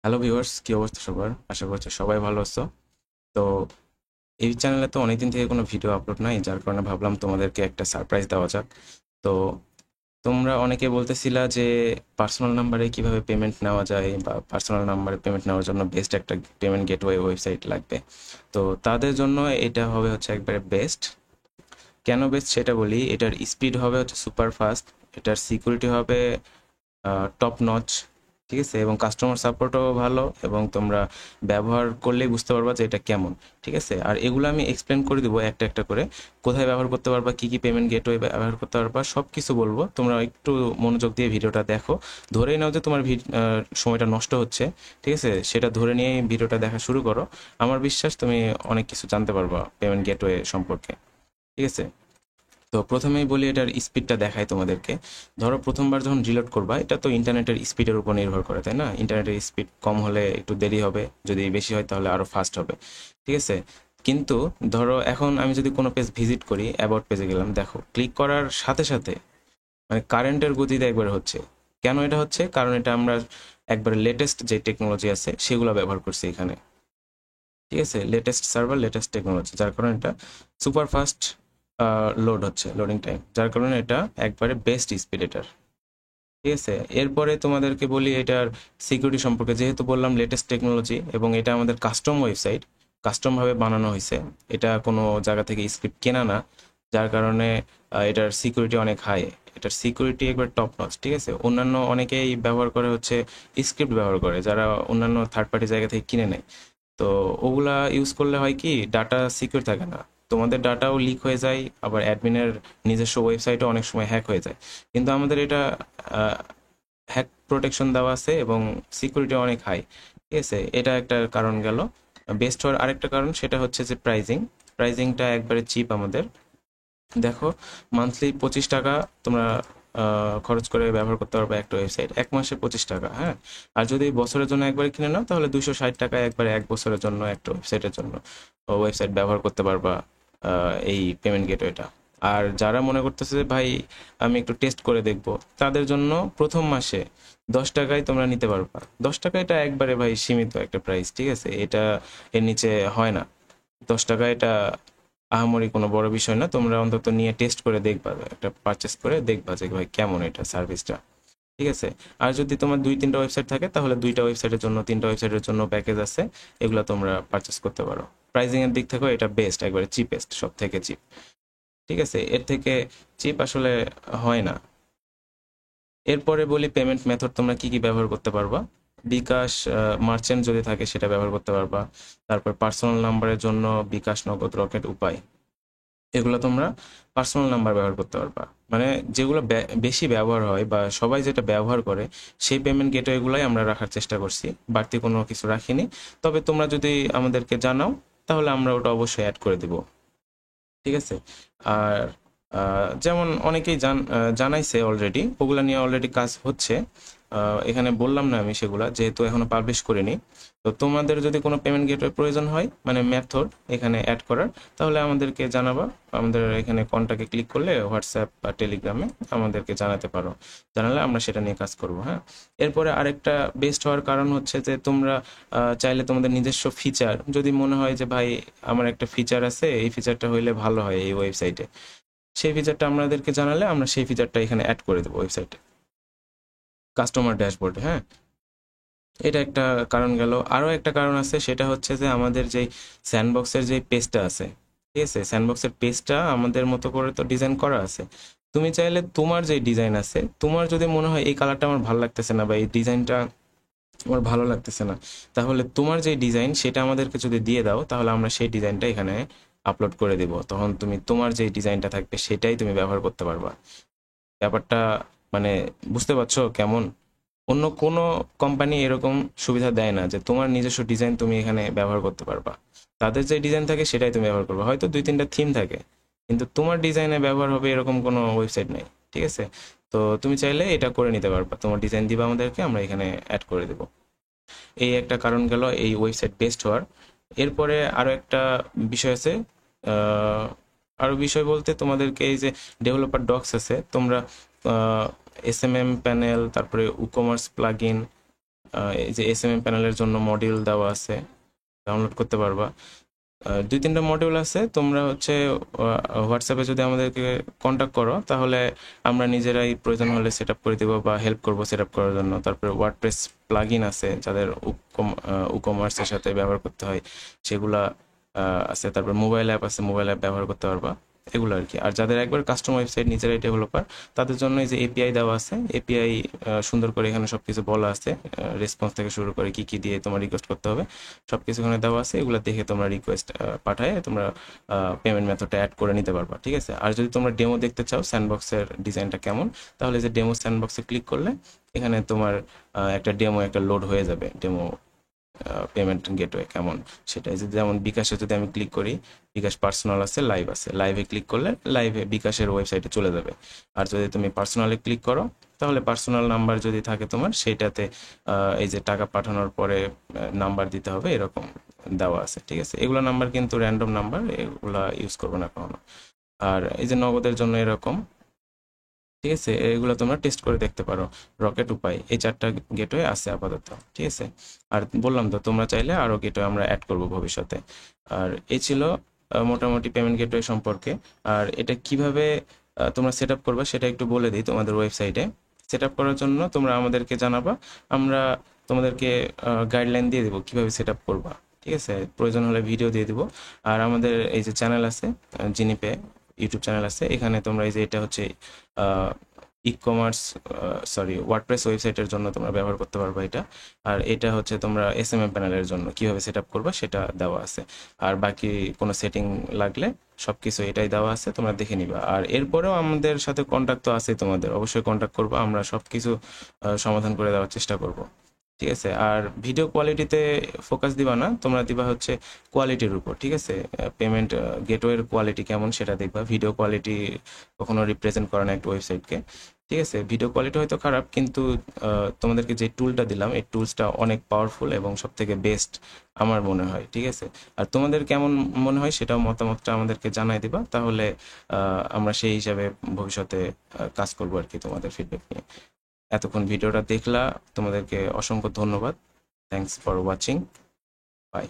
Hello viewers, কি অবস্থা সবার? আশা করছি সবাই ভালো আছো। তো এই চ্যানেলে তো অনেকদিন থেকে কোনো ভিডিও আপলোড নাই, যার কারণে ভাবলাম তোমাদেরকে একটা সারপ্রাইজ দেওয়া যাক। তো তোমরা অনেকে বলতেছিলা যে পার্সোনাল নাম্বারে কিভাবে পেমেন্ট নেওয়া যায়, বা পার্সোনাল নাম্বারে পেমেন্ট নেওয়ার জন্য বেস্ট একটা পেমেন্ট গেটওয়ে ওয়েবসাইট লাগবে। তো তাদের জন্য এটা হবে হচ্ছে একবারে বেস্ট। কেন বেস্ট সেটা বলি। এটার স্পিড হবে হচ্ছে সুপার ফাস্ট, এটার সিকিউরিটি হবে টপ নচ, ঠিক আছে, এবং কাস্টমার সাপোর্টও ভালো, এবং তোমরা ব্যবহার করলেই বুঝতে পারবা যে এটা কেমন। ঠিক আছে, আর এগুলো আমি এক্সপ্লেন করে দেবো একটা একটা করে, কোথায় ব্যবহার করতে পারবা, কী কী পেমেন্ট গেটওয়ে ব্যবহার করতে পারবা, সব কিছু বলবো। তোমরা একটু মনোযোগ দিয়ে ভিডিওটা দেখো। ধরেই নাও যে তোমার সময়টা নষ্ট হচ্ছে, ঠিক আছে, সেটা ধরে নিয়েই ভিডিওটা দেখা শুরু করো। আমার বিশ্বাস তুমি অনেক কিছু জানতে পারবা পেমেন্ট গেটওয়ে সম্পর্কে। ঠিক আছে, তো প্রথমেই বলি এটার স্পিডটা দেখাই তোমাদেরকে। ধরো প্রথমবার যখন রিলোড করবা, এটা তো ইন্টারনেটের স্পিডের উপর নির্ভর করে, তাই না? ইন্টারনেটের স্পিড কম হলে একটু দেরি হবে, যদি বেশি হয় তাহলে আরও ফাস্ট হবে। ঠিক আছে, কিন্তু ধরো এখন আমি যদি কোনো পেজ ভিজিট করি, অ্যাবাউট পেজে গেলাম, দেখো ক্লিক করার সাথে সাথে মানে কারেন্টের গতিতে একবার হচ্ছে। কেন এটা হচ্ছে? কারণ এটা আমরা একবার লেটেস্ট যে টেকনোলজি আছে সেগুলো ব্যবহার করছি এখানে। ঠিক আছে, লেটেস্ট সার্ভার, লেটেস্ট টেকনোলজি, যার কারণে এটা সুপার ফাস্ট লোড হচ্ছে, লোডিং টাইম, যার কারণে এটা একবারে বেস্ট স্পিড এটার। ঠিক আছে, এরপরে তোমাদেরকে বলি এটার সিকিউরিটি সম্পর্কে। যেহেতু বললাম লেটেস্ট টেকনোলজি, এবং এটা আমাদের কাস্টম ওয়েবসাইট, কাস্টমভাবে বানানো হয়েছে, এটা কোনো জায়গা থেকে স্ক্রিপ্ট কেনা না, যার কারণে এটার সিকিউরিটি অনেক হাই। এটার সিকিউরিটি একবার টপ নচ। ঠিক আছে, অন্যান্য অনেকেই ব্যবহার করে হচ্ছে স্ক্রিপ্ট ব্যবহার করে, যারা অন্যান্য থার্ড পার্টি জায়গা থেকে কিনে নেয়। তো ওগুলা ইউজ করলে হয় কি, ডাটা সিকিউর থাকে না, তোমাদের ডাটাও লিক হয়ে যায়, আবার অ্যাডমিনের নিজস্ব ওয়েবসাইটও অনেক সময় হ্যাক হয়ে যায়। কিন্তু আমাদের এটা হ্যাক প্রোটেকশন দেওয়া আছে, এবং সিকিউরিটি অনেক হাই। ঠিক আছে, এটা একটা কারণ গেল। বেস্ট হওয়ার আরেকটা কারণ সেটা হচ্ছে যে প্রাইজিং। প্রাইজিংটা একবারে চিপ আমাদের। দেখো, মান্থলি 25 টাকা তোমরা খরচ করে ব্যবহার করতে পারবে একটা ওয়েবসাইট, এক মাসে 25 টাকা, হ্যাঁ। আর যদি বছরের জন্য একবারে কিনে নাও, তাহলে 260 টাকায় একবারে এক বছরের জন্য একটা ওয়েবসাইটের জন্য ওয়েবসাইট ব্যবহার করতে পারবা এই পেমেন্ট গেটওয়েটা। আর যারা মনে করতেছে যে ভাই আমি একটু টেস্ট করে দেখবো, তাদের জন্য প্রথম মাসে 10 টাকায় তোমরা নিতে পারবা। 10 টাকা এটা একবারে ভাই সীমিত একটা প্রাইস, ঠিক আছে, এটা এর নিচে হয় না। 10 টাকা এটা আহামরি কোনো বড় বিষয় না, তোমরা অন্তত নিয়ে টেস্ট করে দেখবা, একটা পারচেস করে দেখবা যে ভাই কেমন এটা সার্ভিসটা। ঠিক আছে, আর যদি তোমার 2-3টা ওয়েবসাইট থাকে, তাহলে 2টা ওয়েবসাইটের জন্য, 3টা ওয়েবসাইটের জন্য প্যাকেজ আছে, এগুলো তোমরা পারচেস করতে পারো। প্রাইসিং এর দিক থেকেও এটা বেস্ট, একবারে চিপেস্ট, সব থেকে চিপ। ঠিক আছে, এর থেকে চিপ আসলে হয় না। এরপরে বলি পেমেন্ট মেথড তোমরা কি কি ব্যবহার করতে পারবা। বিকাশ, মার্চেন্ট যদি থাকে সেটা ব্যবহার করতে পারবা। তারপর পার্সোনাল নাম্বারের জন্য বিকাশ, নগদ, রকেট, উপায়, এগুলো তোমরা পার্সোনাল নাম্বার ব্যবহার করতে পারবা। মানে যেগুলো বেশি ব্যবহার হয় বা সবাই যেটা ব্যবহার করে, সেই পেমেন্ট গেটওয়েগুলাই আমরা রাখার চেষ্টা করছি, বাড়তি কোনো কিছু রাখিনি। তবে তোমরা যদি আমাদেরকে জানাও, তাহলে আমরা ওটা অবশ্যই অ্যাড করে দিব। ঠিক আছে, আর যেমন অনেকেই জানাইছে অলরেডি, ওগুলা নিয়ে অলরেডি কাজ হচ্ছে। এখানে বললাম না আমি সেগুলা, যেহেতু এখনো পাবলিশ করিনি। তো তোমাদের যদি কোনো পেমেন্ট গেটওয়ে প্রয়োজন হয়, মানে মেথড এখানে অ্যাড করার, তাহলে আমাদেরকে জানাবা। আমাদের এখানে কন্টাক্টে ক্লিক করলে হোয়াটসঅ্যাপ বা টেলিগ্রামে আমাদেরকে জানাতে পারো। জানালে আমরা সেটা নিয়ে কাজ করব, হ্যাঁ। এরপরে আরেকটা বেস্ট হওয়ার কারণ হচ্ছে যে তোমরা চাইলে তোমাদের নিজস্ব ফিচার, যদি মনে হয় যে ভাই আমার একটা ফিচার আছে, এই ফিচারটা হইলে ভালো হয় এই ওয়েবসাইটে, সেই ফিচারটা আমাদেরকে জানালে আমরা সেই ফিচারটা এখানে অ্যাড করে দেবো ওয়েবসাইটে, কাস্টমার ড্যাশবোর্ডে, হ্যাঁ। এটা একটা কারণ গেল। আরও একটা কারণ আছে, সেটা হচ্ছে যে আমাদের যেই স্যান্ডবক্সের যে পেজটা আছে, ঠিক আছে, স্যান্ডবক্সের পেজটা আমাদের মতো করে তো ডিজাইন করা আছে। তুমি চাইলে তোমার যে ডিজাইন আছে, তোমার যদি মনে হয় এই কালারটা আমার ভালো লাগতেছে না, বা এই ডিজাইনটা আমার ভালো লাগতেছে না, তাহলে তোমার যে ডিজাইন সেটা আমাদেরকে যদি দিয়ে দাও, তাহলে আমরা সেই ডিজাইনটা এখানে আপলোড করে দেবো। তখন তুমি তোমার যে ডিজাইনটা থাকবে সেটাই তুমি ব্যবহার করতে পারবা। ব্যাপারটা মানে বুঝতে পারছো কেমন? অন্য কোনো কোম্পানি এরকম সুবিধা দেয় না যে তোমার নিজস্ব ডিজাইন তুমি এখানে ব্যবহার করতে পারবা। তাদের যে ডিজাইন থাকে সেটাই তুমি ব্যবহার করবে, হয়তো 2-3টা থিম থাকে, কিন্তু তোমার ডিজাইনে ব্যবহার হবে এরকম কোনো ওয়েবসাইট নেই। ঠিক আছে, তো তুমি চাইলে এটা করে নিতে পারবা, তোমার ডিজাইন দিবা আমাদেরকে, আমরা এখানে অ্যাড করে দেবো। এই একটা কারণ গেল এই ওয়েবসাইট বেস্ট হওয়ার। এরপরে আরো একটা বিষয় আছে। আহ, আরো বিষয় বলতে তোমাদেরকে এই যে ডেভেলপার ডক্স আছে, তোমরা এসএমএম প্যানেল, তারপরে উকমার্স প্লাগইন, এই যে এসএমএম প্যানেলের জন্য মডিউল দেওয়া আছে, ডাউনলোড করতে পারবা। 2-3টা মডিউল আছে, তোমরা হচ্ছে হোয়াটসঅ্যাপে যদি আমাদেরকে কন্ট্যাক্ট করো তাহলে আমরা নিজেরাই প্রয়োজন হলে সেট আপ করে দেবো বা হেল্প করবো সেট আপ করার জন্য। তারপরে ওয়ার্ডপ্রেস প্লাগইন আছে যাদের কমার্সের সাথে ব্যবহার করতে হয়, সেগুলা আছে। তারপর মোবাইল অ্যাপ আছে, মোবাইল অ্যাপ ব্যবহার করতে পারবা, এগুলো আর কি। আর যাদের একবার কাস্টম ওয়েবসাইট নিজেরাই ডেভেলপার, তাদের জন্য এই যে এপিআই দেওয়া আছে, এপিআই সুন্দর করে এখানে সব কিছু বলা আছে, রেসপন্স থেকে শুরু করে কি কি দিয়ে তোমার রিকোয়েস্ট করতে হবে সব কিছু এখানে দেওয়া আছে। এগুলো দেখে তোমরা রিকোয়েস্ট পাঠায় তোমরা পেমেন্ট মেথডটা অ্যাড করে নিতে পারবা, ঠিক আছে। আর যদি তোমরা ডেমো দেখতে চাও স্যান্ডবক্সের ডিজাইনটা কেমন, তাহলে যে ডেমো স্যান্ডবক্সে ক্লিক করলে এখানে তোমার একটা ডেমো একটা লোড হয়ে যাবে, ডেমো পেমেন্ট গেটওয়ে কেমন সেটাই। যদি যেমন বিকাশে যদি আমি ক্লিক করি, বিকাশ পার্সোনাল আছে, লাইভ আছে, লাইভে ক্লিক করলে লাইভে বিকাশের ওয়েবসাইটে চলে যাবে। আর যদি তুমি পার্সোনালে ক্লিক করো তাহলে পার্সোনাল নাম্বার যদি থাকে তোমার, সেইটাতে এই যে টাকা পাঠানোর পরে নাম্বার দিতে হবে এরকম দেওয়া আছে, ঠিক আছে। এগুলো নাম্বার কিন্তু র্যান্ডম নাম্বার, এগুলা ইউজ করবে না কখনো। আর এই যে নগদের জন্য এরকম, ঠিক আছে, এগুলো তোমরা টেস্ট করে দেখতে পারো। রকেট, উপায়, এই 4টা গেটওয়ে আছে আপাতত, ঠিক আছে। আর বললাম তো তোমরা চাইলে আরও গেটওয়ে আমরা অ্যাড করব ভবিষ্যতে। আর এই ছিল মোটামুটি পেমেন্ট গেটওয়ে সম্পর্কে। আর এটা কিভাবে তোমরা সেট আপ করবা সেটা একটু বলে দিই। তোমাদের ওয়েবসাইটে সেট আপ করার জন্য তোমরা আমাদেরকে জানাবা, আমরা তোমাদেরকে গাইডলাইন দিয়ে দেবো কীভাবে সেট আপ করবা, ঠিক আছে। প্রয়োজন হলে ভিডিও দিয়ে দিব। আর আমাদের এই যে চ্যানেল আছে জিনিপে, ইউটিউব চ্যানেল আছে, এখানে তোমরা এই যে এটা হচ্ছে ই কমার্স ওয়ার্ডপ্রেস ওয়েবসাইটের জন্য তোমরা ব্যবহার করতে পারবা এটা। আর এটা হচ্ছে তোমরা এসএমএম প্যানেলের জন্য কিভাবে সেট আপ করবা সেটা দেওয়া আছে। আর বাকি কোনো সেটিং লাগলে সব কিছু এটাই দেওয়া আছে, তোমরা দেখে নিবা। আর এরপরেও আমাদের সাথে কন্ট্যাক্ট তো আছে, তোমাদের অবশ্যই কন্ট্যাক্ট করবা, আমরা সব কিছু সমাধান করে দেওয়ার চেষ্টা করব, ঠিক আছে। আর ভিডিও কোয়ালিটিতে ফোকাস দিবা না, তোমরা দিবা হচ্ছে কোয়ালিটির উপর, ঠিক আছে। পেমেন্ট গেটওয়ের কোয়ালিটি কেমন সেটা দেখবা, ভিডিও কোয়ালিটি কখনো রিপ্রেজেন্ট করে না একটা ওয়েবসাইটকে, ঠিক আছে। ভিডিও কোয়ালিটি হয়তো খারাপ, কিন্তু তোমাদেরকে যে টুলটা দিলাম এই টুলসটা অনেক পাওয়ারফুল এবং সব থেকে বেস্ট আমার মনে হয়, ঠিক আছে। আর তোমাদের কেমন মনে হয় সেটাও মতামতটা আমাদেরকে জানাই দিবা, তাহলে আমরা সেই হিসাবে ভবিষ্যতে কাজ করবো আর কি তোমাদের ফিডব্যাক নিয়ে। এতক্ষণ ভিডিওটা দেখলা, তোমাদেরকে অসংখ্য ধন্যবাদ। Thanks for watching, by.